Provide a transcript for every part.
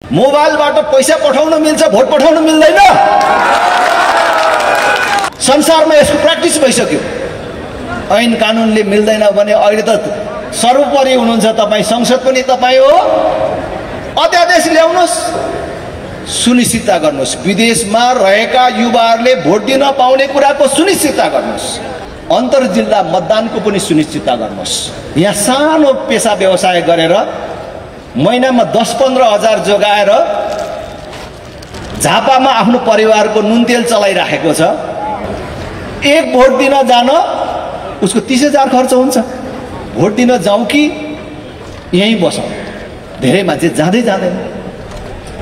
मोबाइलबाट पैसा पठाउन मिल्छ, भोट पठाउन मिल्दैन। संसारमा यसको प्र्याक्टिस भइसक्यो। ऐन कानुनले मिल्दैन भने अहिले त सर्वोपरि हुनुहुन्छ तपाईँ, संसद पनि तपाईँ हो। अध्यादेश ल्याउनुहोस्, सुनिश्चितता गर्नुहोस्। विदेशमा रहेका युवाहरूले भोट दिन पाउने कुराको सुनिश्चितता गर्नुहोस्। अन्तर जिल्ला मतदानको पनि सुनिश्चितता गर्नुहोस्। यहाँ सानो पेसा व्यवसाय गरेर महिनामा 10-15 हजार जोगाएर झापामा आफ्नो परिवारको नुन तेल चलाइराखेको छ। एक भोट दिन जान उसको 30,000 खर्च हुन्छ। भोट दिन जाउँ कि यहीँ बसौँ? धेरै मान्छे जाँदै जाँदैन।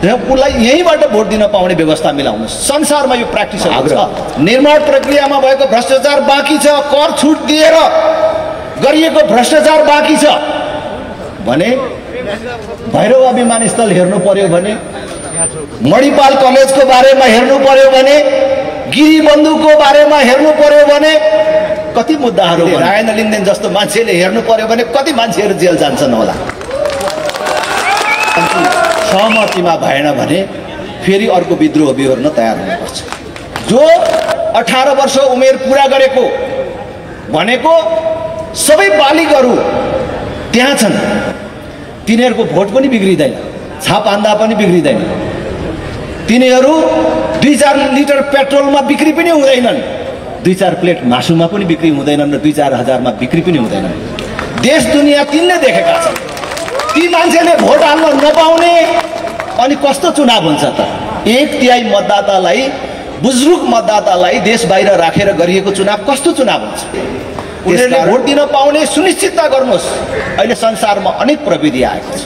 उसलाई यहीँबाट भोट दिन पाउने व्यवस्था मिलाउनुहोस्। संसारमा यो प्र्याक्टिसहरू छ। निर्माण प्रक्रियामा भएको भ्रष्टाचार बाँकी छ, कर छुट दिएर गरिएको भ्रष्टाचार बाँकी छ भने भैरव विमानस्थल हेर्नु पर्यो भने, मणिपाल कलेजको बारेमा हेर्नु पर्यो भने, गिरीबन्धुको बारेमा हेर्नु पर्यो भने कति मुद्दाहरू, रायन लिन्देन जस्तो मान्छेले हेर्नु पर्यो भने कति मान्छेहरू जेल जान्छन् होला। सहमतिमा भएन भने फेरि अर्को विद्रोह बिहोर्न तयार हुनुपर्छ। जो 18 वर्ष उमेर पुरा गरेको भनेको सबै बालिगहरू त्यहाँ छन्, तिनीहरूको भोट पनि बिग्रिँदैन, छाप हान्दा पनि बिग्रिँदैन। तिनीहरू 2-4 लिटर पेट्रोलमा बिक्री पनि हुँदैनन्, 2-4 प्लेट मासुमा पनि बिक्री हुँदैनन् र 2-4 हजारमा बिक्री पनि हुँदैनन्। देश दुनियाँ तिनले देखेका छन्। ती मान्छेले भोट हाल्न नपाउने अनि कस्तो चुनाव हुन्छ त? 1/3 मतदातालाई, बुजुर्ग मतदातालाई देश बाहिर राखेर गरिएको चुनाव कस्तो चुनाव हुन्छ? उनीहरूले भोट दिन पाउने सुनिश्चितता गर्नुहोस्। अहिले संसारमा अनेक प्रविधि आएको छ।